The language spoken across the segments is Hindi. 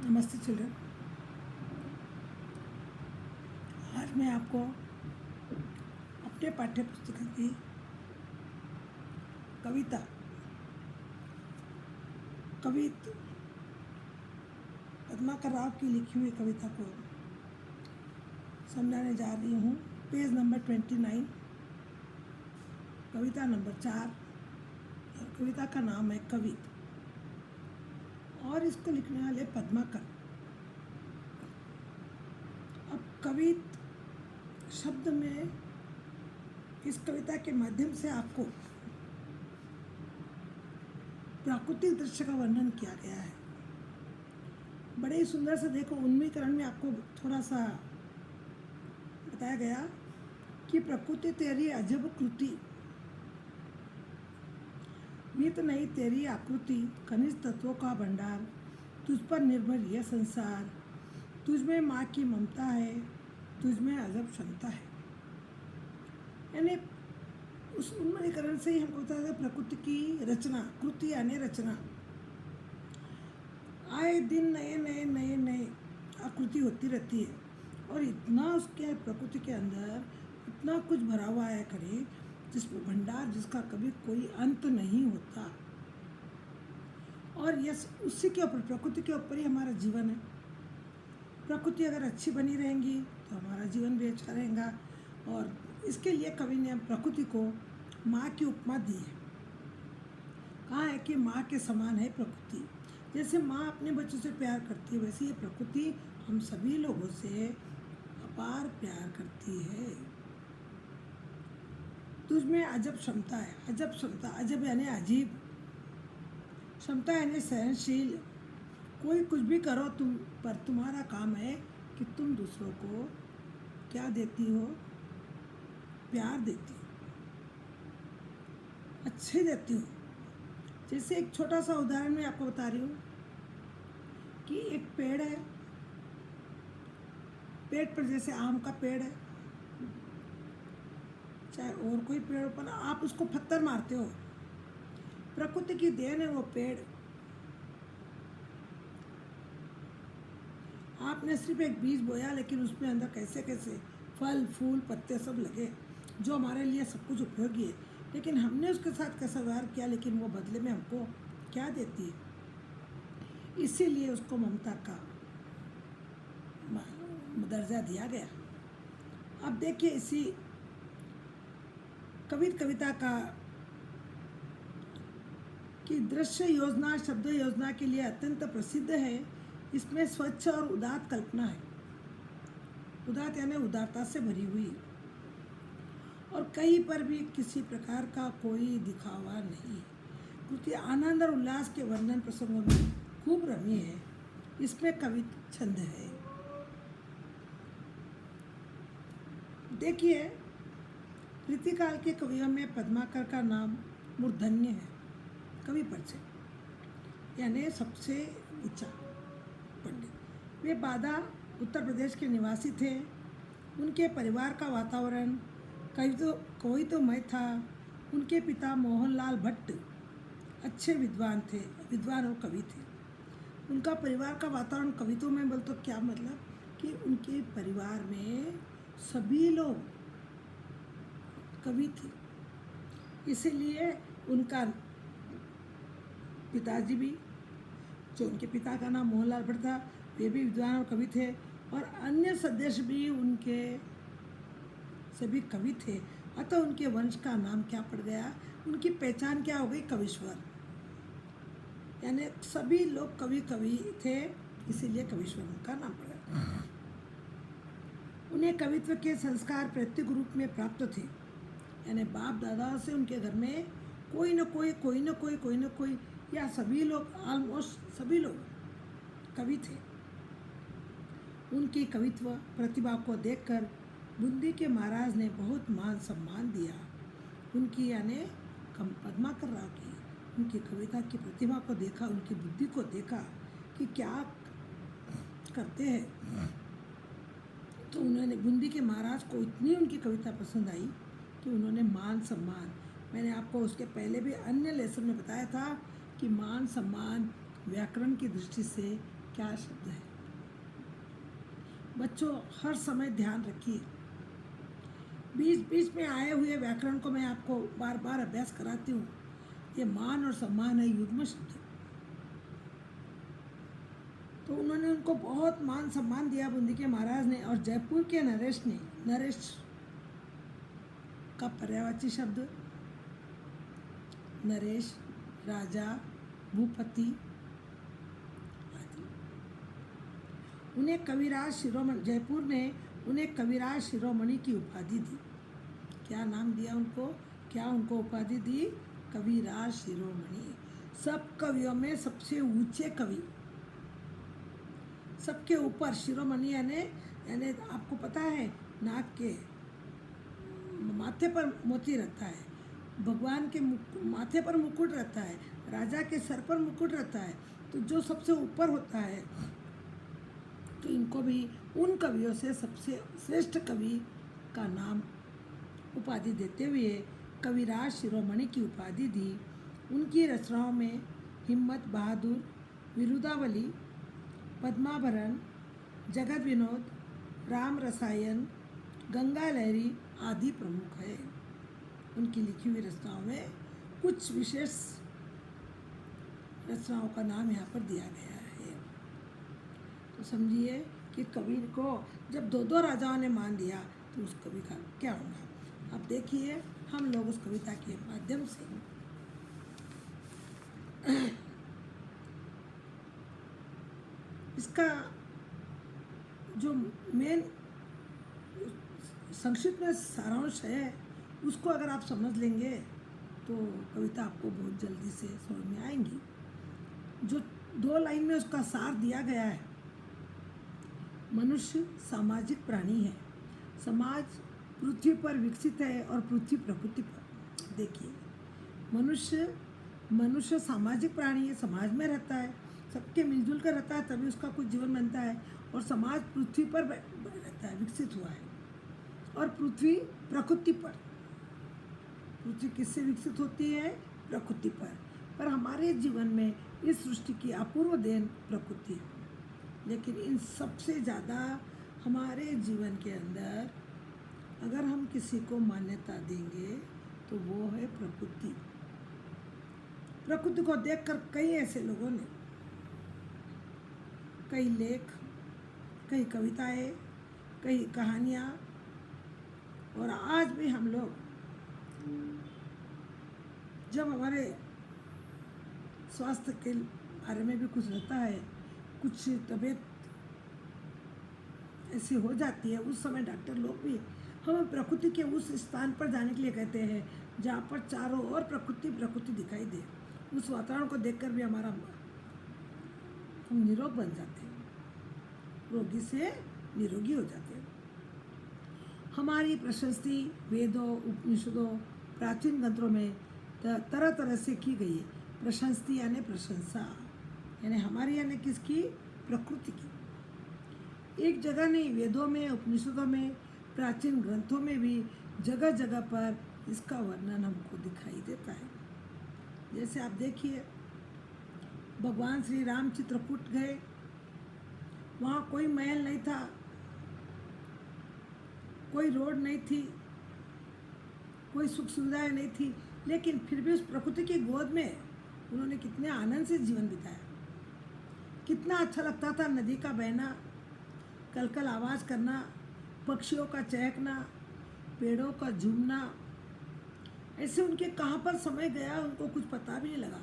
नमस्ते चिल्ड्रन। आज मैं आपको अपने पाठ्य पुस्तक की कविता पद्माकर राव की लिखी हुई कविता को समझाने जा रही हूँ। पेज नंबर 29, कविता नंबर 4 और कविता का नाम है कवित और इसको लिखने वाले पद्माकर। अब कवित शब्द में इस कविता के माध्यम से आपको प्राकृतिक दृश्य का वर्णन किया गया है। बड़े ही सुंदर से देखो, उन्मीकरण में आपको थोड़ा सा बताया गया कि प्रकृति तेरी अजब कृति, मित नहीं तेरी आकृति, खनिज तत्वों का भंडार, तुझ पर निर्भर यह संसार, तुझ में माँ की ममता है, तुझ में अजब क्षमता है। यानी उस उन्मीकरण से ही हमको बताया गया प्रकृति की रचना, कृति यानी रचना। आए दिन नए नए नए नए आकृति होती रहती है और इतना उसके प्रकृति के अंदर इतना कुछ भरा हुआ है करीब, जिसमें भंडार जिसका कभी कोई अंत नहीं होता। और यस, उसी के ऊपर, प्रकृति के ऊपर ही हमारा जीवन है। प्रकृति अगर अच्छी बनी रहेंगी तो हमारा जीवन भी अच्छा रहेगा। और इसके लिए कवि ने प्रकृति को माँ की उपमा दी है। कहा है कि माँ के समान है प्रकृति। जैसे माँ अपने बच्चों से प्यार करती है, वैसे ये प्रकृति हम सभी लोगों से अपार प्यार करती है। तुझ में अजब क्षमता है। अजब क्षमता, अजब यानी अजीब, क्षमता यानी सहनशील। कोई कुछ भी करो तुम, पर तुम्हारा काम है कि तुम दूसरों को क्या देती हो? प्यार देती हो, अच्छे देती हो। जैसे एक छोटा सा उदाहरण मैं आपको बता रही हूँ कि एक पेड़ है, पेड़ पर जैसे आम का पेड़ है, चाहे और कोई पेड़ पर आप उसको पत्थर मारते हो, प्रकृति की देन है वो पेड़। आपने सिर्फ एक बीज बोया, लेकिन उसमें अंदर कैसे कैसे फल फूल पत्ते सब लगे, जो हमारे लिए सब कुछ उपयोगी है। लेकिन हमने उसके साथ कैसा व्यवहार किया, लेकिन वो बदले में हमको क्या देती है, इसीलिए उसको ममता का दर्जा दिया गया। अब देखिए, इसी कविता का कि दृश्य योजना शब्द योजना के लिए अत्यंत प्रसिद्ध है। इसमें स्वच्छ और उदात्त कल्पना है। उदात्त यानी उदारता से भरी हुई, और कहीं पर भी किसी प्रकार का कोई दिखावा नहीं। कृति आनंद और उल्लास के वर्णन प्रसंगों में खूब रमी है। इसमें कवि छंद है। देखिए, रीतिकाल के कवियों में पद्माकर का नाम मूर्धन्य है। कवि परिचय यानी सबसे ऊंचा पंडित। वे बादा उत्तर प्रदेश के निवासी थे। उनके परिवार का वातावरण कवित्वमय था। उनके पिता मोहनलाल भट्ट अच्छे विद्वान थे, विद्वान और कवि थे। उनका परिवार का वातावरण कवित्व में बोल तो क्या मतलब कि उनके परिवार में सभी लोग कवि थे। इसीलिए उनका पिताजी भी, जो उनके पिता का नाम मोहनलाल भट्ट था, वे भी विद्वान और कवि थे। और अन्य सदस्य भी उनके सभी कवि थे। अतः उनके वंश का नाम क्या पड़ गया, उनकी पहचान क्या हो गई, कवीश्वर। यानी सभी लोग कवि थे, इसीलिए कवीश्वर उनका नाम पड़ गया। उन्हें कवित्व के संस्कार पैतृक रूप में प्राप्त थे। यानी बाप दादा से उनके घर में कोई न कोई या सभी लोग, ऑलमोस्ट सभी लोग कवि थे। उनकी कवित्व प्रतिभा को देखकर बूंदी के महाराज ने बहुत मान सम्मान दिया। उनकी यानी पद्माकर राव की उनकी कविता की प्रतिभा को देखा, उनकी बुद्धि को देखा कि क्या करते हैं, तो उन्होंने, बूंदी के महाराज को इतनी उनकी कविता पसंद आई कि उन्होंने मान सम्मान, मैंने आपको उसके पहले भी अन्य लेसन में बताया था कि मान सम्मान व्याकरण की दृष्टि से क्या शब्द है। बच्चों हर समय ध्यान रखिए, बीच बीच में आए हुए व्याकरण को मैं आपको बार बार अभ्यास कराती हूँ। ये मान और सम्मान है युग्म शब्द। तो उन्होंने उनको बहुत मान सम्मान दिया बूंदी के महाराज ने, और जयपुर के नरेश ने, नरेश का पर्यायवाची शब्द नरेश, राजा, भूपति आदि। उन्हें कविराज शिरोमणि, जयपुर ने उन्हें कविराज शिरोमणि की उपाधि दी। क्या नाम दिया उनको, क्या उनको उपाधि दी? कविराज शिरोमणि। सब कवियों में सबसे ऊंचे कवि, सबके ऊपर शिरोमणि यानी यानी आपको पता है नाक के माथे पर मोती रहता है, भगवान के माथे पर मुकुट रहता है, राजा के सर पर मुकुट रहता है, तो जो सबसे ऊपर होता है, तो इनको भी उन कवियों से सबसे श्रेष्ठ कवि का नाम उपाधि देते हुए कविराज शिरोमणि की उपाधि दी। उनकी रचनाओं में हिम्मत बहादुर, विरुदावली, पद्माभरण, जगत विनोद, राम रसायन, गंगा लहरी आदि प्रमुख है। उनकी लिखी हुई रचनाओं में कुछ विशेष रचनाओं का नाम यहाँ पर दिया गया है। तो समझिए कि कवि को जब दो दो राजाओं ने मान दिया तो उस कवि का क्या होगा। अब देखिए हम लोग उस कविता के माध्यम से इसका जो मेन संक्षिप्त में सारांश है उसको अगर आप समझ लेंगे तो कविता आपको बहुत जल्दी से समझ में आएंगी। जो 2 लाइन में उसका सार दिया गया है, मनुष्य सामाजिक प्राणी है, समाज पृथ्वी पर विकसित है और पृथ्वी प्रकृति पर। देखिए मनुष्य सामाजिक प्राणी है, समाज में रहता है, सबके मिलजुल कर रहता है, तभी उसका कुछ जीवन बनता है, और समाज पृथ्वी पर रहता है, विकसित हुआ है, और पृथ्वी प्रकृति पर। पृथ्वी किससे विकसित होती है? प्रकृति पर हमारे जीवन में इस सृष्टि की अपूर्व देन प्रकृति है, लेकिन इन सबसे ज़्यादा हमारे जीवन के अंदर अगर हम किसी को मान्यता देंगे तो वो है प्रकृति। प्रकृति को देखकर कई ऐसे लोगों ने कई लेख, कई कविताएं, कई कहानियाँ, और आज भी हम लोग जब हमारे स्वास्थ्य के बारे में भी कुछ रहता है, कुछ तबीयत ऐसी हो जाती है, उस समय डॉक्टर लोग भी हमें प्रकृति के उस स्थान पर जाने के लिए कहते हैं जहाँ पर चारों ओर प्रकृति दिखाई दे। उस वातावरण को देखकर भी हम निरोग बन जाते हैं, रोगी से निरोगी हो जाते हैं। हमारी प्रशस्ति वेदों, उपनिषदों, प्राचीन ग्रंथों में तरह तरह से की गई है। प्रशस्ति यानी प्रशंसा, यानी हमारी यानी किसकी? प्रकृति की। एक जगह नहीं, वेदों में, उपनिषदों में, प्राचीन ग्रंथों में भी जगह जगह पर इसका वर्णन हमको दिखाई देता है। जैसे आप देखिए भगवान श्री राम चित्रकूट गए, वहाँ कोई महल नहीं था, कोई रोड नहीं थी, कोई सुख सुविधाएं नहीं थी, लेकिन फिर भी उस प्रकृति की गोद में उन्होंने कितने आनंद से जीवन बिताया। कितना अच्छा लगता था नदी का बहना, कलकल आवाज़ करना, पक्षियों का चहकना, पेड़ों का झूमना। ऐसे उनके कहाँ पर समय गया उनको कुछ पता भी नहीं लगा।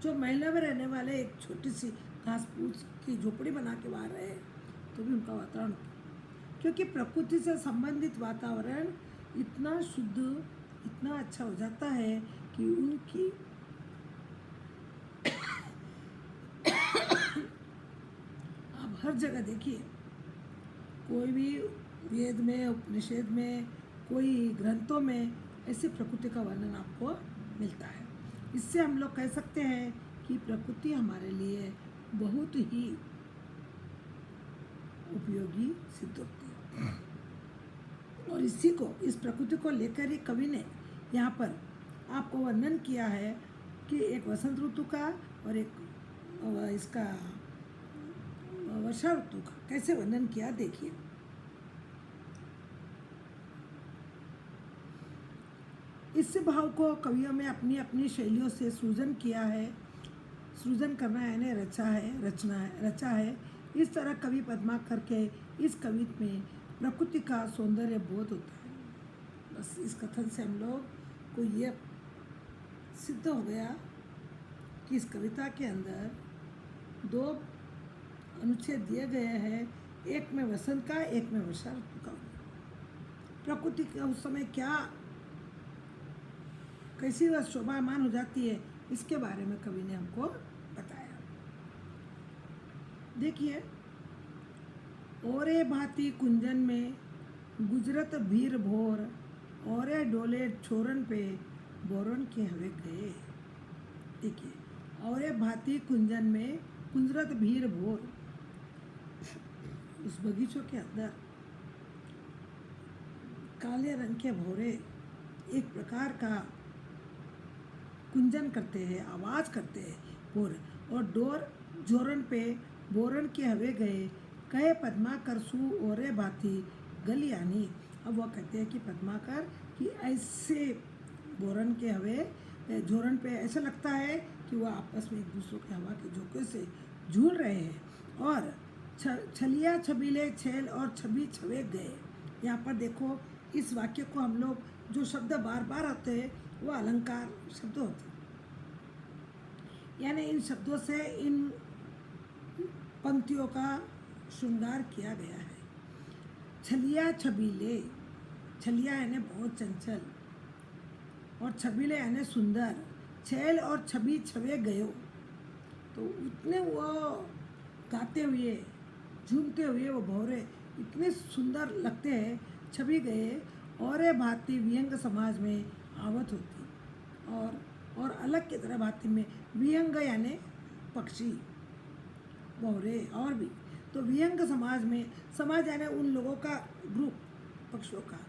जो महलों में रहने वाले एक छोटी सी घास फूस की झोपड़ी बना के बाहर रहे, तो भी उनका वातावरण, क्योंकि प्रकृति से संबंधित वातावरण इतना शुद्ध, इतना अच्छा हो जाता है कि उनकी आप हर जगह देखिए, कोई भी वेद में, उपनिषद में, कोई ग्रंथों में ऐसी प्रकृति का वर्णन आपको मिलता है। इससे हम लोग कह सकते हैं कि प्रकृति हमारे लिए बहुत ही उपयोगी सिद्ध होती है। और इस प्रकृति को लेकर ही कवि ने यहाँ पर आपको वर्णन किया है कि एक वसंत ऋतु का और एक इसका वर्षा ऋतु का कैसे वर्णन किया देखिए। इस भाव को कवियों में अपनी अपनी शैलियों से सृजन किया है। सृजन करना यानी रचा है। इस तरह कवि पद्माकर के इस कविता में प्रकृति का सौंदर्य बोध होता है। बस इस कथन से हम लोग को ये सिद्ध हो गया कि इस कविता के अंदर 2 अनुच्छेद दिए गए हैं, एक में वसंत का, एक में वर्षा ऋतु का। प्रकृति का उस समय कैसी वह शोभामान हो जाती है, इसके बारे में कवि ने हमको बताया। देखिए, ओरे भांति कुंजन में गुजरत भीर भोर, ओरे डोले छोरन पे बोरन के हवे गए। देखिए, ओरे भांति कुंजन में गुजरत भीर भोर, उस बगीचों के अंदर काले रंग के भौरे एक प्रकार का कुंजन करते हैं, आवाज़ करते हैं भोर, और डोर जोरन पे बोरन के हवे गए, कहे पद्माकर सु ओरे भांति गलियानी। अब वह कहते हैं कि पद्माकर कि ऐसे बोरन के हवे जोरन पे ऐसा लगता है कि वह आपस में एक दूसरे के हवा के झोंके से झूल रहे हैं। और छलिया छबीले छेल और छबी छवे गए। यहाँ पर देखो, इस वाक्य को हम लोग जो शब्द बार बार आते हैं वो अलंकार शब्द होते हैं, यानी इन शब्दों से इन पंक्तियों का श्रृंगार किया गया है। छलिया छबीले, छलिया यानी बहुत चंचल, और छबीले यानी सुंदर, छेल और छबी छवे गयो, तो उतने वो गाते हुए झूमते हुए वो भौरे इतने सुंदर लगते हैं, छवि गए। और भांति विहंग समाज में आवत होती, और अलग की तरह भांति में विहंग यानी पक्षी भौरे। और भी तो विहंग समाज में, समाज यानी उन लोगों का ग्रुप, पक्षियों का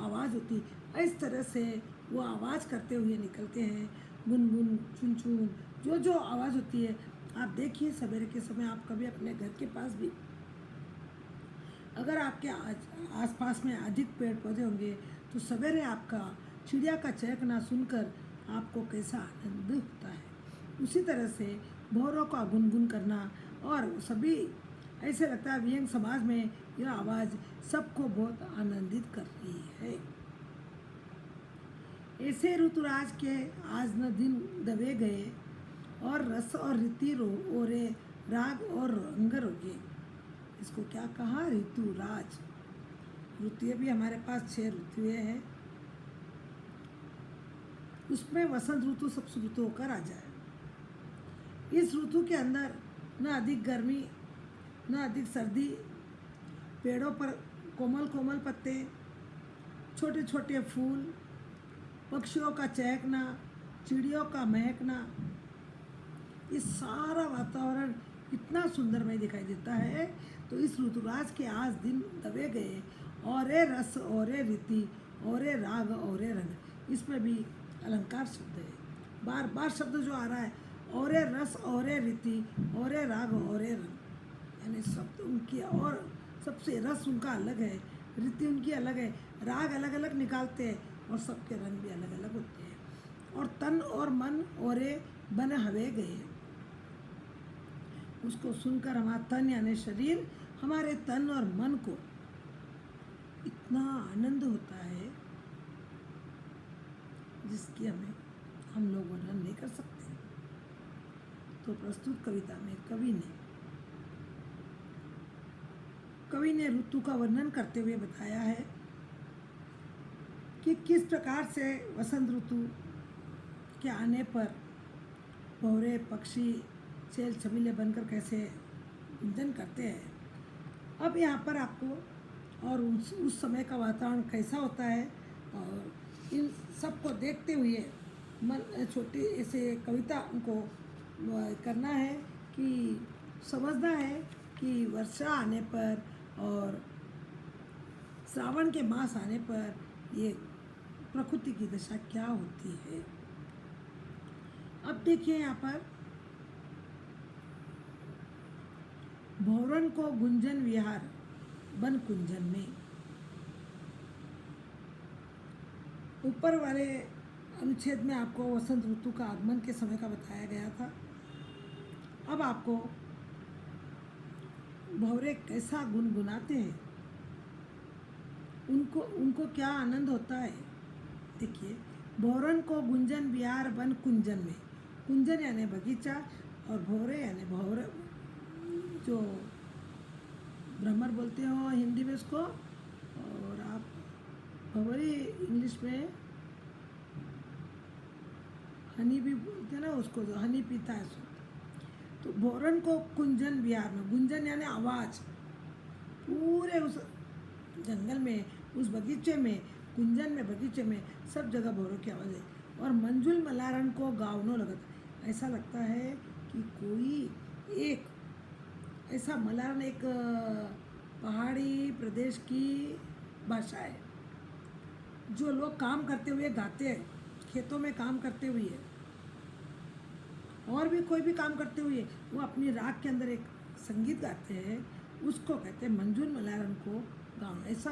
आवाज़ होती। इस तरह से वो आवाज़ करते हुए निकलते हैं, गुनगुन चुन चुन जो आवाज़ होती है। आप देखिए, सवेरे के समय आप कभी अपने घर के पास भी अगर आपके आसपास में अधिक पेड़ पौधे होंगे तो सवेरे आपका चिड़िया का चहकना सुनकर आपको कैसा आनंद होता है। उसी तरह से भौरों का गुनगुन करना, और सभी ऐसे लगता है विहंग समाज में यह आवाज़ सबको बहुत आनंदित कर रही है। ऐसे ऋतुराज के आज न दिन दबे गए, और रस और रीति ओरे राग और रंग रोगे। इसको क्या कहा? ऋतुराज। ऋतुएं भी हमारे पास 6 ऋतुएं हैं, उसमें वसंत ऋतु सबसे ऋतु होकर आ जाए। इस ऋतु के अंदर न अधिक गर्मी न अधिक सर्दी, पेड़ों पर कोमल कोमल पत्ते, छोटे छोटे फूल, पक्षियों का चहकना, चिड़ियों का महकना, ये सारा वातावरण इतना सुंदरमय दिखाई देता है। तो इस ऋतुराज के आज दिन दबे गए, औरे रस औरे रीति औरे राग औरे रंग, इसमें भी अलंकार शब्द है। बार बार शब्द जो आ रहा है, औरे रस औरे रीति औरे राग औरे रंग, यानी शब्द उनकी और सबसे रस उनका अलग है, रीति उनकी अलग है, राग अलग अलग निकालते हैं, और सबके रंग भी अलग अलग होते हैं। और तन और मन औरे बन हवे गए, उसको सुनकर हमारा तन यानी शरीर, हमारे तन और मन को इतना आनंद होता है जिसकी हम लोग वर्णन नहीं कर सकते। तो प्रस्तुत कविता में कवि ने ऋतु का वर्णन करते हुए बताया है कि किस प्रकार से वसंत ऋतु के आने पर भौरे पक्षी चेल छबीले बनकर कैसे गुंजन करते हैं। अब यहाँ पर आपको और उस समय का वातावरण कैसा होता है, और इन सब को देखते हुए मन छोटी ऐसे कविता को करना है कि समझना है कि वर्षा आने पर और श्रावण के मास आने पर ये प्रकृति की दशा क्या होती है। अब देखिए, यहाँ पर भौरन को गुंजन विहार बन कुंजन में। ऊपर वाले अनुच्छेद में आपको वसंत ऋतु का आगमन के समय का बताया गया था। अब आपको भौरे कैसा गुनगुनाते हैं, उनको उनको क्या आनंद होता है। देखिए, भौरन को गुंजन विहार बन कुंजन में। कुंजन यानी बगीचा और भौरे यानी भौर, जो भ्रमर बोलते हो हिंदी में उसको, और आप भंवरी इंग्लिश में हनी भी बोलते हैं ना उसको, जो हनी पीता है सो। तो भौरन को कुंजन विहार में, गुंजन यानी आवाज़, पूरे उस जंगल में, उस बगीचे में, कुंजन में, बगीचे में सब जगह भौरों की आवाज़ है। और मंजुल मलारन को गावनो लगत, ऐसा लगता है कि कोई एक ऐसा, मलारन एक पहाड़ी प्रदेश की भाषा है जो लोग काम करते हुए गाते हैं, खेतों में काम करते हुए और भी कोई भी काम करते हुए वो अपनी राग के अंदर एक संगीत गाते हैं, उसको कहते हैं मंजुल मलारन को गाँव। ऐसा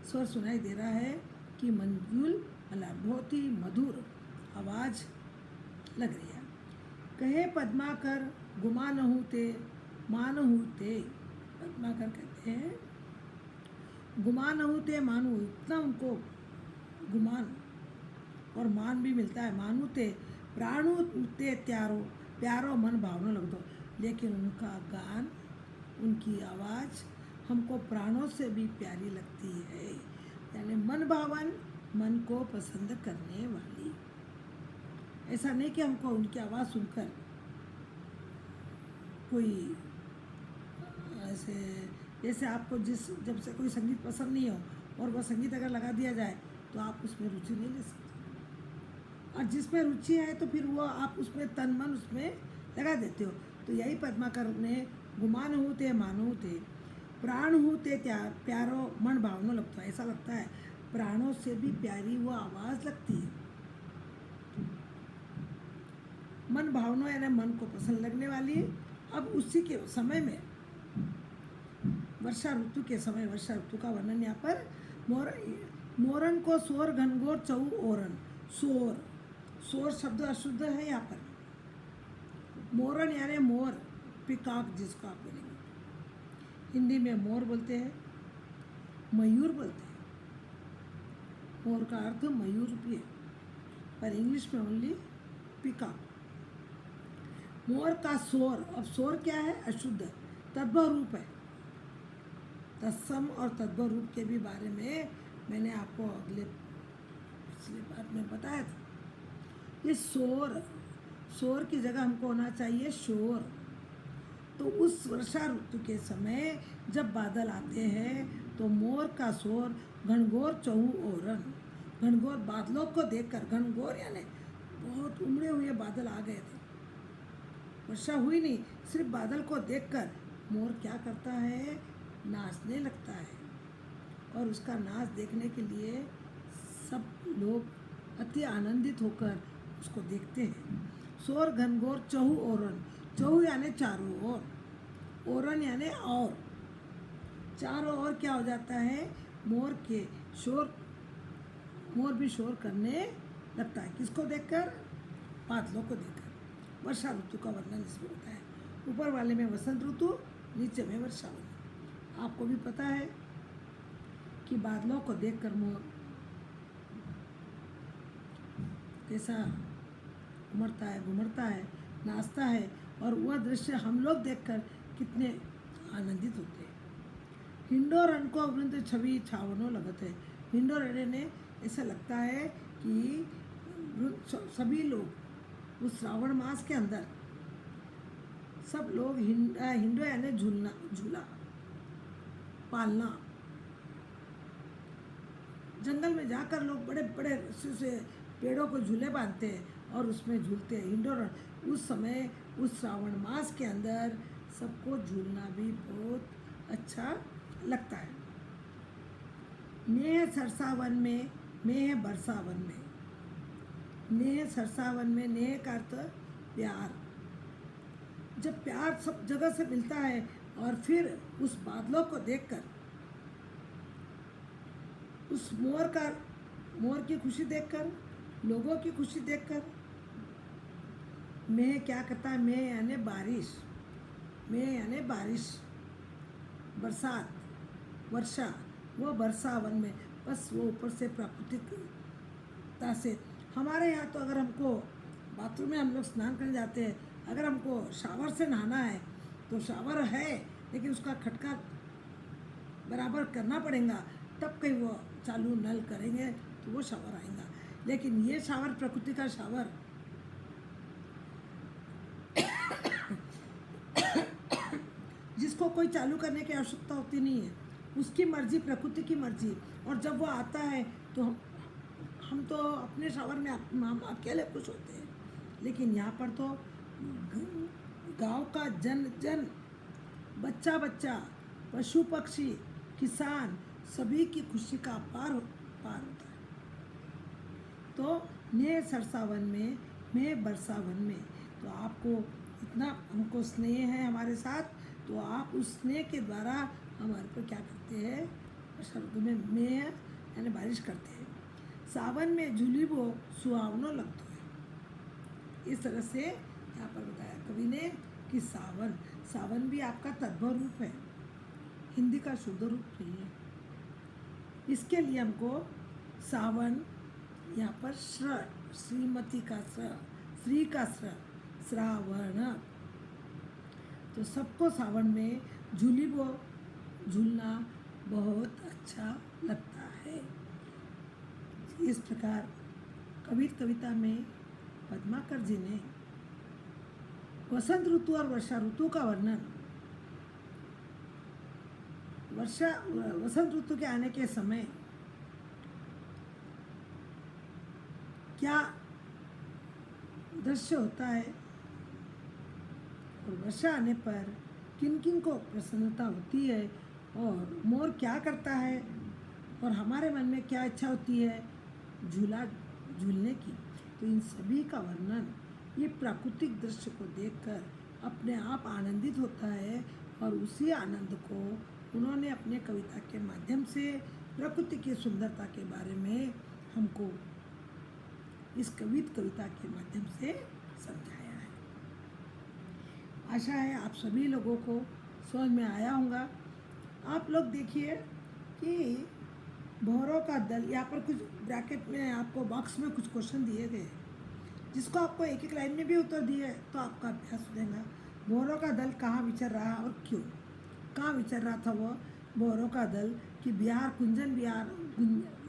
स्वर सुनाई दे रहा है कि मंजुल मलारन, बहुत ही मधुर आवाज़ लग रही है। कहे पद्माकर गुमा नहू ते मान हूँ ते, पद्माकर कहते हैं गुमा नहू ते मानू, इतना उनको गुमान और मान भी मिलता है। मानू ते प्राणु ते त्यारो, प्यारो मन भावना लग दो। लेकिन उनका गान, उनकी आवाज़ हमको प्राणों से भी प्यारी लगती है, यानी मन भावन, मन को पसंद करने वाली। ऐसा नहीं कि हमको उनकी आवाज़ सुनकर कोई ऐसे, जैसे आपको जब से कोई संगीत पसंद नहीं हो और वह संगीत अगर लगा दिया जाए तो आप उसमें रुचि नहीं ले सकते, और जिसमें रुचि है तो फिर वो आप उसमें तन मन उसमें लगा देते हो। तो यही पद्माकर ने गुमान हूँ ते मानो थे, प्राण हूँ ते प्यारो मन भावना लगता है, ऐसा लगता है प्राणों से भी प्यारी वो आवाज़ लगती है। मन भावना यानी मन को पसंद लगने वाली है। अब उसी के समय में, वर्षा ऋतु के समय, वर्षा ऋतु का वर्णन यहाँ पर, मोरन को शोर घनघोर चौ ओरन, शोर, शोर शब्द अशुद्ध है यहाँ पर। मोरन यानी मोर, पिकॉक जिसको आप बोलेंगे, हिंदी में मोर बोलते हैं, मयूर बोलते हैं। मोर का अर्थ मयूर भी है, पर इंग्लिश में ओनली पिकॉक। मोर का शोर, अब शोर क्या है, अशुद्ध, तद्भव रूप है। तत्सम और तद्भव रूप के भी बारे में मैंने आपको पिछले बार में बताया था। ये शोर, शोर की जगह हमको होना चाहिए शोर। तो उस वर्षा ऋतु के समय जब बादल आते हैं तो मोर का शोर घनघोर चहु ओरन, घनघोर बादलों को देखकर, घनघोर यानी बहुत उमड़े हुए बादल आ गए थे, वर्षा हुई नहीं, सिर्फ बादल को देखकर मोर क्या करता है, नाचने लगता है। और उसका नाच देखने के लिए सब लोग अति आनंदित होकर उसको देखते हैं। शोर घनघोर चहु ओरन, चहु यानी चारों ओर, ओरन यानी और, चारों ओर क्या हो जाता है, मोर के शोर, मोर भी शोर करने लगता है। किसको देखकर, बादलों को देखकर। वर्षा ऋतु का वर्णन इसमें होता है। ऊपर वाले में वसंत ऋतु, नीचे में वर्षा ऋतु। आपको भी पता है कि बादलों को देखकर मोर कैसा उमड़ता है, घुमड़ता है, नाचता है, और वह दृश्य हम लोग देखकर कितने आनंदित होते हैं। हिंडोरन को वृंद छवि छावनो लगत है। हिंडोरन ने ऐसा लगता है कि सभी लोग उस श्रावण मास के अंदर सब लोग हिंडो यानी झूलना, झूला पालना, जंगल में जाकर लोग बड़े बड़े रस्सी से पेड़ों को झूले बांधते हैं और उसमें झूलते हैं। हिंडोरन उस समय, उस श्रावण मास के अंदर सबको झूलना भी बहुत अच्छा लगता है। नेह सरसावन में, मेह बरसावन में, नेह सरसावन में, नेह का अर्थ प्यार। जब प्यार सब जगह से मिलता है और फिर उस बादलों को देखकर, उस मोर की खुशी देखकर, लोगों की खुशी देखकर, मैं क्या करता है, मैं यानी बारिश, मैं यानी बारिश, बरसात, वर्षा, वो बरसावन में, बस वो ऊपर से प्राकृतिकता से। हमारे यहाँ तो अगर हमको बाथरूम में हम लोग स्नान करने जाते हैं, अगर हमको शावर से नहाना है तो शावर है, लेकिन उसका खटका बराबर करना पड़ेगा, तब कहीं वो चालू नल करेंगे तो वो शावर आएगा। लेकिन ये शावर प्रकृति का शावर, जिसको कोई चालू करने की आवश्यकता होती नहीं है, उसकी मर्जी, प्रकृति की मर्जी। और जब वो आता है तो हम तो अपने शावर में हम अकेले खुश होते हैं। लेकिन यहाँ पर तो गांव का जन जन, बच्चा बच्चा, पशु पक्षी, किसान, सभी की खुशी का पार होता है। तो मैं सरसावन में, मैं बरसावन में, तो आपको इतना हमको स्नेह है हमारे साथ, तो आप उस स्नेह के द्वारा हमारे पर क्या करते हैं, वर्षा ऋतु में मैं यानी बारिश करते हैं। सावन में झूलिबो सुहावनो लगतो है। इस तरह से यहाँ पर बताया कवि ने कि सावन, सावन भी आपका तद्भव रूप है, हिंदी का शुद्ध रूप नहीं है। इसके लिए हमको सावन, यहाँ पर श्र, श्रीमती का श्र, श्री का श्र, श्रावण, तो सबको सावन में झूलिबो, झूलना बहुत अच्छा लगता है। इस प्रकार कविता में पद्माकर जी ने वसंत ऋतु और वर्षा ऋतु का वर्णन, वसंत ऋतु के आने के समय क्या दृश्य होता है और वर्षा आने पर किन किन को प्रसन्नता होती है, और मोर क्या करता है, और हमारे मन में क्या इच्छा होती है झूला झूलने की। तो इन सभी का वर्णन ये प्राकृतिक दृश्य को देखकर अपने आप आनंदित होता है, और उसी आनंद को उन्होंने अपने कविता के माध्यम से प्रकृति की सुंदरता के बारे में हमको इस कविता के माध्यम से समझाया है। आशा है आप सभी लोगों को समझ में आया होगा। आप लोग देखिए कि भौरों का दल, यहाँ पर कुछ ब्रैकेट में आपको बॉक्स में कुछ क्वेश्चन दिए गए, जिसको आपको एक एक लाइन में भी उत्तर दिए, तो आपका अभ्यास हो जाएगा। भौरों का दल कहाँ विचर रहा और क्यों, कहाँ विचर रहा था वो भौरों का दल, कि बिहार कुंजन बिहार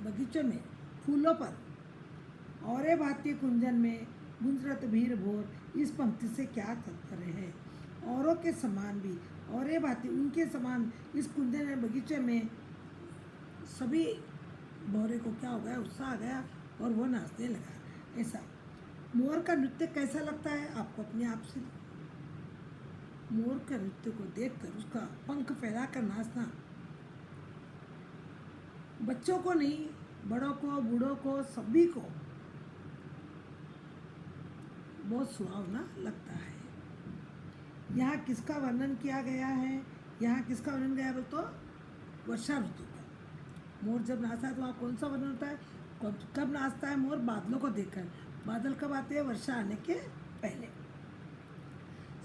बगीचे में फूलों पर, औरे भांति कुंजन में गुंजरत भीर भोर, इस पंक्ति से क्या तात्पर्य है। औरों के समान भी, औरे भांति उनके समान, इस कुंजन में बगीचे में सभी भौरे को क्या हो गया, उत्साह आ गया और वो नाचने लगा। ऐसा मोर का नृत्य कैसा लगता है आपको अपने आप से, मोर के नृत्य को देखकर उसका पंख फैलाकर नाचना बच्चों को नहीं, बड़ों को, बूढ़ों को, सभी को बहुत सुहावना लगता है। यहाँ किसका वर्णन किया गया है, यहाँ किसका वर्णन गया बोल तो वर्षा ऋतु का। मोर जब नाचता है तो वहाँ कौन सा वर्णन होता है, कब नाचता है मोर, बादलों को देखकर। बादल कब आते हैं, वर्षा आने के पहले।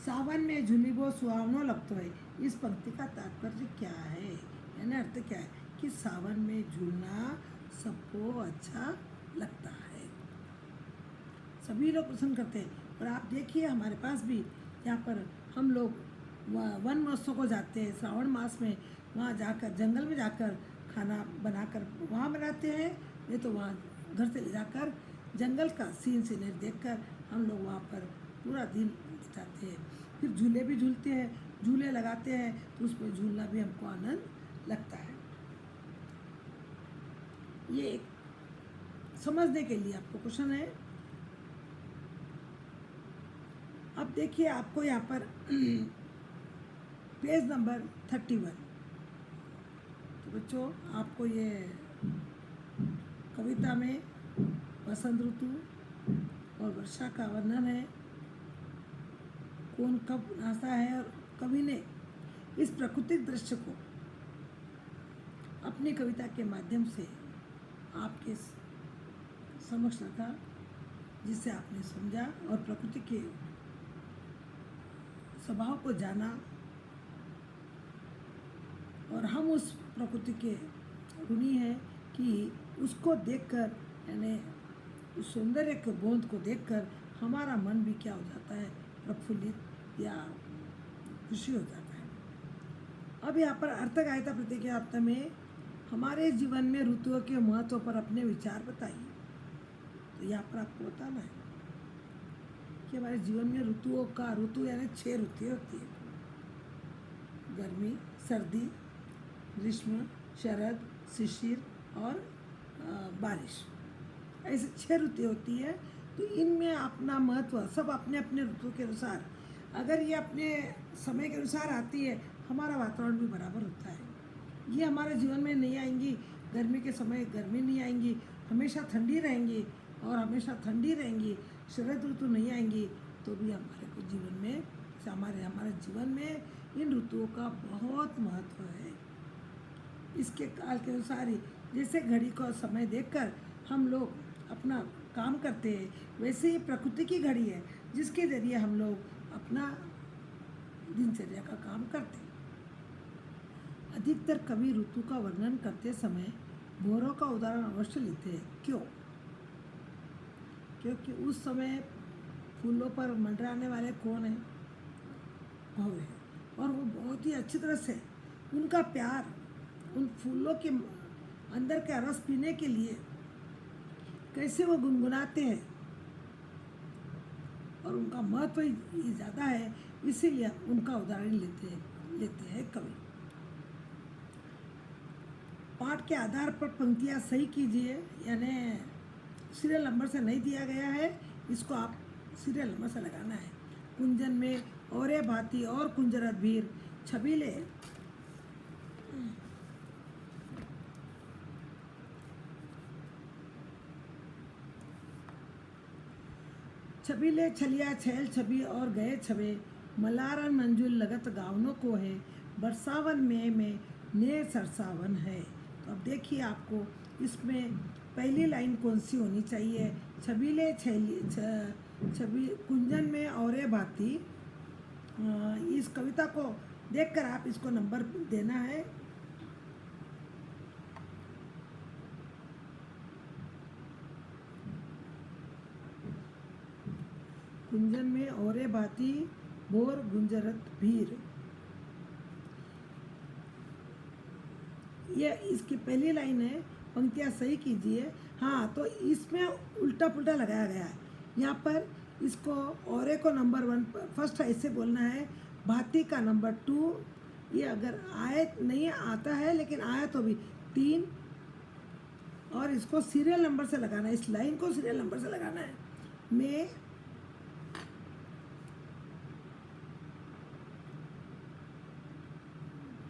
सावन में झूलिबो सुहावनो लगतो है, इस पंक्ति का तात्पर्य क्या है, यानी अर्थ क्या है कि सावन में झूलना सबको अच्छा लगता है, सभी लोग पसंद करते हैं। और आप देखिए हमारे पास भी यहाँ पर हम लोग वन महोत्सव को जाते हैं श्रावण मास में, वहाँ जाकर जंगल में जाकर खाना बनाकर वहाँ बनाते हैं, नहीं तो वहाँ घर से ले जाकर जंगल का सीनरी देखकर हम लोग वहाँ पर पूरा दिन बिताते हैं। फिर झूले भी झूलते हैं, झूले लगाते हैं, तो उसमें झूलना भी हमको आनंद लगता है। ये एक समझने के लिए आपको क्वेश्चन है। अब देखिए आपको यहाँ पर पेज नंबर 31, तो बच्चों आपको ये कविता में वसंत ऋतु और वर्षा का वर्णन है, कौन कब नाचता है, और कवि ने इस प्राकृतिक दृश्य को अपनी कविता के माध्यम से आपके समक्ष रखा, जिससे आपने समझा और प्रकृति के स्वभाव को जाना, और हम उस प्रकृति के ऋणी हैं कि उसको देखकर, यानी उस सौंदर्य के बोध को देखकर हमारा मन भी क्या हो जाता है, प्रफुल्लित या खुशी हो जाता है। अब यहाँ पर अर्थकारिता प्रतिज्ञात्मक में हमारे जीवन में ऋतुओं के महत्व पर अपने विचार बताइए। तो यहाँ पर आपको बताना है कि हमारे जीवन में ऋतु यानी 6 ऋतुएं होती है। गर्मी, सर्दी, ग्रीष्म, शरद, शिशिर और बारिश, ऐसे 6 ऋतुएं होती है। तो इनमें अपना महत्व सब अपने अपने ऋतु के अनुसार, अगर ये अपने समय के अनुसार आती है, हमारा वातावरण भी बराबर होता है। ये हमारे जीवन में नहीं आएंगी, गर्मी के समय गर्मी नहीं आएंगी, हमेशा ठंडी रहेंगी और हमेशा ठंडी रहेंगी। शरद ऋतु नहीं आएंगी तो भी हमारे को जीवन में हमारे जीवन में इन ऋतुओं का बहुत महत्व है। इसके काल के अनुसार ही, जैसे घड़ी का समय देखकर हम लोग अपना काम करते हैं, वैसे ही प्रकृति की घड़ी है जिसके जरिए हम लोग अपना दिनचर्या का काम करते हैं। अधिकतर कवि ऋतु का वर्णन करते समय भौरों का उदाहरण अवश्य लेते हैं। क्यों? क्योंकि उस समय फूलों पर मंडराने वाले कौन हैं? भौर है। और वो बहुत ही अच्छी तरह से उनका प्यार उन फूलों के अंदर का रस पीने के लिए कैसे वो गुनगुनाते हैं, और उनका महत्व ही ज़्यादा है, इसीलिए उनका उदाहरण लेते हैं कवि। पाठ के आधार पर पंक्तियाँ सही कीजिए, यानी सीरियल नंबर से नहीं दिया गया है, इसको आप सीरियल नंबर से लगाना है। कुंजन में औरे भांति और कुंजरत भीर छबीले छबीले छलिया छैल छबी और गए छबे मलारन मंजुल लगत गावनों को है बरसावन में ने सरसावन है। तो अब देखिए आपको इसमें पहली लाइन कौन सी होनी चाहिए? छबीले छबी कुंजन में औरे भांति। इस कविता को देखकर आप इसको नंबर देना है। कुंजन में औरे भांति भोर गुंजरत भीर, ये इसकी पहली लाइन है। पंक्तियाँ सही कीजिए। हाँ, तो इसमें उल्टा पुल्टा लगाया गया है। यहाँ पर इसको औरे को नंबर 1 फर्स्ट ऐसे बोलना है, भांति का नंबर 2। ये अगर आए नहीं आता है, लेकिन आया तो भी 3, और इसको सीरियल नंबर से लगाना है। इस लाइन को सीरियल नंबर से लगाना है। में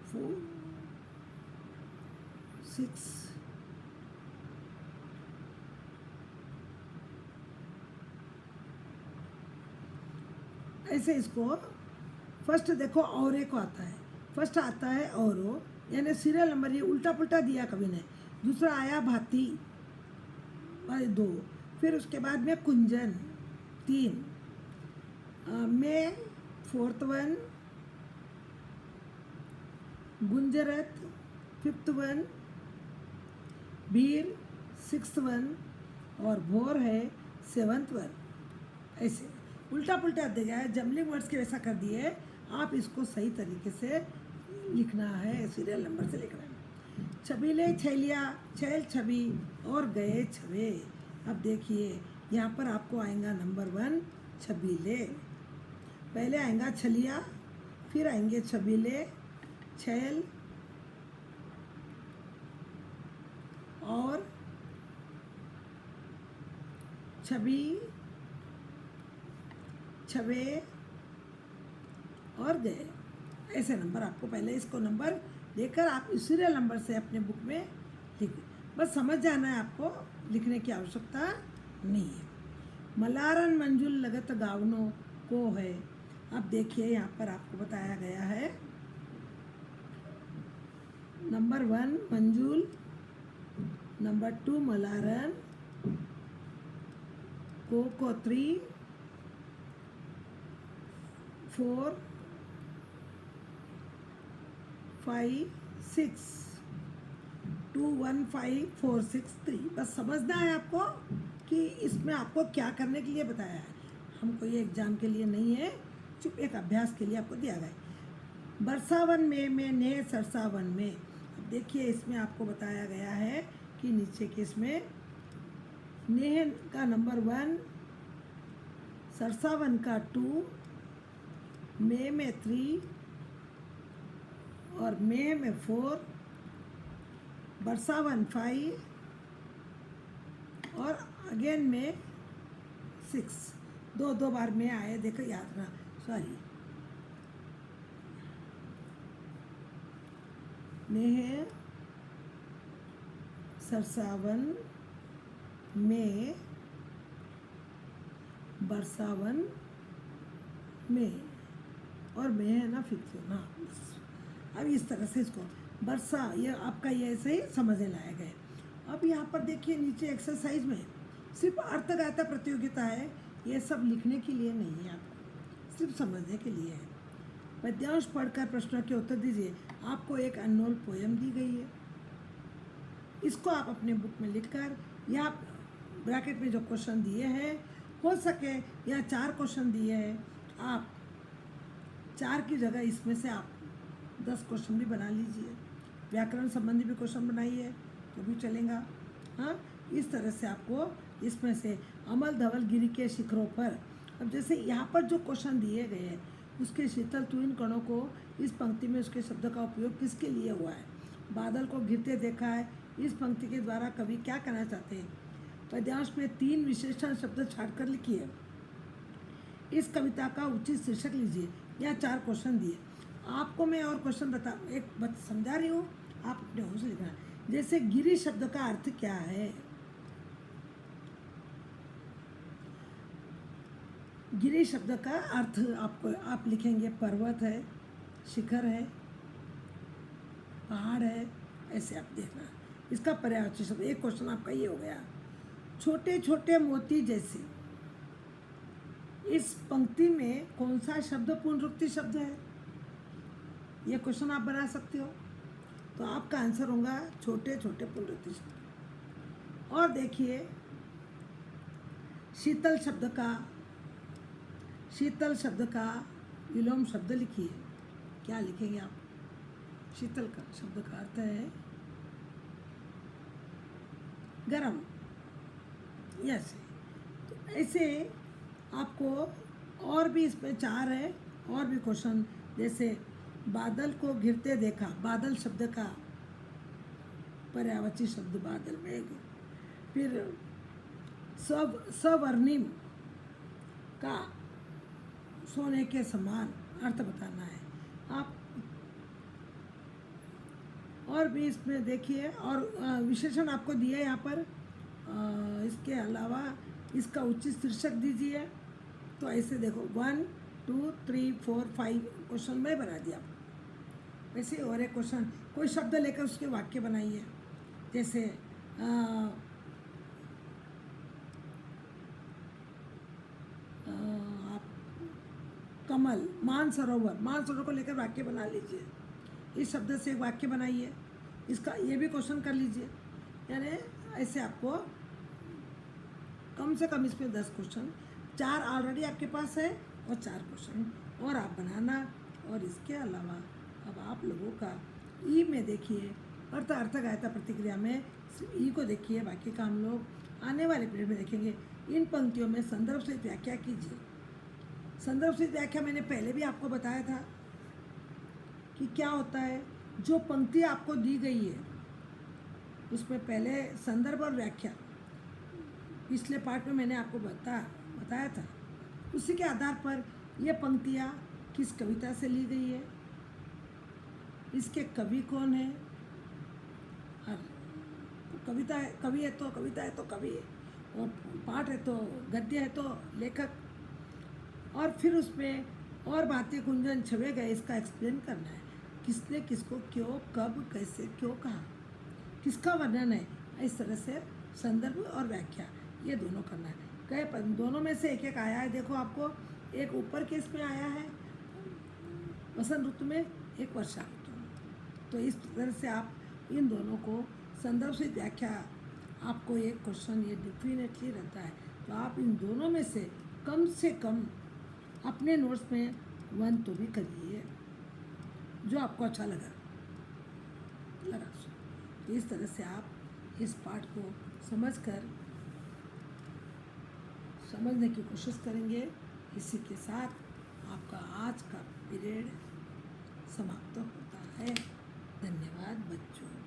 4 6 ऐसे इसको फर्स्ट देखो औरे को आता है, फर्स्ट आता है औरो, यानी सीरियल नंबर ये उल्टा पुल्टा दिया कवि ने। दूसरा आया भांति 2, फिर उसके बाद में कुंजन 3, में 4th 1, गुंजरत 5th 1, भीर 6th 1 और भोर है 7th 1। ऐसे उल्टा पुल्टा दे गया है, जमलिंग वर्ड्स के वैसा कर दिए। आप इसको सही तरीके से लिखना है, सीरियल नंबर से लिखना है। छबीले छैलिया छैल छबी और गए छबे। अब देखिए यहाँ पर आपको आएगा नंबर 1 छबीले, पहले आएगा छलिया, फिर आएंगे छबीले, छैल और छबी, छबे और गए। ऐसे नंबर आपको पहले इसको नंबर देकर आप इस सीरियल नंबर से अपने बुक में लिख, बस समझ जाना है, आपको लिखने की आवश्यकता नहीं है। मलारन मंजुल लगत गावनों को है। अब देखिए यहाँ पर आपको बताया गया है नंबर 1 मंजूल, नंबर 2 मलारन, कोको 3, 4, 5, 6, 2, 1, 5, 4, 6, 3। बस समझना है आपको कि इसमें आपको क्या करने के लिए बताया है। हमको ये एग्जाम के लिए नहीं है, सिर्फ एक अभ्यास के लिए आपको दिया गया है। बरसावन में ने सरसावन में। अब देखिए इसमें आपको बताया गया है कि नीचे के इसमें नेह का नंबर 1, सरसावन का 2, में 3 और में 4, बरसावन 5 और अगेन में 6। दो दो बार में आए, देखो याद रहा, सॉरी। नेह सरसावन में, बरसावन में, और में है ना फिक्स ना। अब इस तरह से इसको बरसा, ये आपका ये ऐसे ही समझने लायक है। अब यहाँ पर देखिए नीचे एक्सरसाइज में सिर्फ अर्थगाथा प्रतियोगिता है, ये सब लिखने के लिए नहीं है, आपको सिर्फ समझने के लिए है। पद्यांश पढ़कर प्रश्नों के उत्तर दीजिए। आपको एक अनमोल पोयम दी गई है, इसको आप अपने बुक में लिखकर, या ब्रैकेट में जो क्वेश्चन दिए हैं, हो सके या 4 क्वेश्चन दिए हैं, आप 4 की जगह इसमें से आप 10 क्वेश्चन भी बना लीजिए। व्याकरण संबंधी भी क्वेश्चन बनाइए तो भी चलेगा। हाँ, इस तरह से आपको इसमें से अमल धवल गिरी के शिखरों पर, अब जैसे यहाँ पर जो क्वेश्चन दिए गए हैं उसके शीतल तुहिन कणों को इस पंक्ति में उसके शब्द का उपयोग किसके लिए हुआ है। बादल को गिरते देखा है, इस पंक्ति के द्वारा कवि क्या कहना चाहते हैं। पद्यांश में 3 विशेषण शब्द छाटकर लिखिए। इस कविता का उचित शीर्षक लीजिए। यहाँ 4 क्वेश्चन दिए आपको, मैं और क्वेश्चन समझा रही हूँ, आप अपने होश से लिखना है। जैसे गिरी शब्द का अर्थ क्या है। गिरी शब्द का अर्थ आप लिखेंगे पर्वत है, शिखर है, पहाड़ है, ऐसे आप देखना। इसका पर्यायवाची शब्द, एक क्वेश्चन आपका ये हो गया। छोटे छोटे मोती जैसे, इस पंक्ति में कौन सा शब्द पुनरुक्ति शब्द है, ये क्वेश्चन आप बना सकते हो। तो आपका आंसर होगा छोटे छोटे पुनरुक्ति शब्द। और देखिए शीतल शब्द का विलोम शब्द लिखिए। क्या लिखेंगे आप। शीतल का शब्द का अर्थ है गरम। यस, तो ऐसे आपको और भी इसमें 4 है और भी क्वेश्चन। जैसे बादल को गिरते देखा, बादल शब्द का पर्यायवाची शब्द बादल मेघ। फिर सवर्णिम का सोने के समान अर्थ बताना है आप। और भी इसमें देखिए, और विशेषण आपको दिया है यहाँ पर। इसके अलावा इसका उचित शीर्षक दीजिए। तो ऐसे देखो 1, 2, 3, 4, 5 क्वेश्चन मैं बना दिया। वैसे और एक क्वेश्चन, कोई शब्द लेकर उसके वाक्य बनाइए। जैसे आप कमल, मानसरोवर को लेकर वाक्य बना लीजिए। इस शब्द से एक वाक्य बनाइए, इसका ये भी क्वेश्चन कर लीजिए। यानी ऐसे आपको कम से कम इसमें 10 क्वेश्चन, 4 ऑलरेडी आपके पास है और 4 क्वेश्चन और आप बनाना। और इसके अलावा अब आप लोगों का ई में देखिए, अर्थगायता प्रतिक्रिया में ई को देखिए, बाकी का हम लोग आने वाले पीरियड में देखेंगे। इन पंक्तियों में संदर्भ से व्याख्या कीजिए। संदर्भ से व्याख्या मैंने पहले भी आपको बताया था कि क्या होता है। जो पंक्ति आपको दी गई है उसमें पहले संदर्भ और व्याख्या, पिछले पार्ट में मैंने आपको बताया था। उसी के आधार पर ये पंक्तियाँ किस कविता से ली गई है, इसके कवि कौन है, और कविता है कवि है तो कविता है तो कवि है, और पाठ है तो गद्य है तो लेखक, और फिर उसमें और बातें गुंजन छवे गए इसका एक्सप्लेन करना है। किसने किसको क्यों कब कैसे क्यों कहा, किसका वर्णन है, इस तरह से संदर्भ और व्याख्या ये दोनों करना है। दोनों में से एक एक आया है, देखो आपको एक ऊपर के इसमें आया है वसंत ऋतु में, एक वर्षा ऋतु में। तो इस तरह से आप इन दोनों को संदर्भ से व्याख्या, आपको एक क्वेश्चन ये डेफिनेटली रहता है। तो आप इन दोनों में से कम अपने नोट्स में 1 तो भी करिए, जो आपको अच्छा लगा। तो इस तरह से आप इस पाठ को समझने की कोशिश करेंगे। इसी के साथ आपका आज का पीरियड समाप्त होता है। धन्यवाद बच्चों।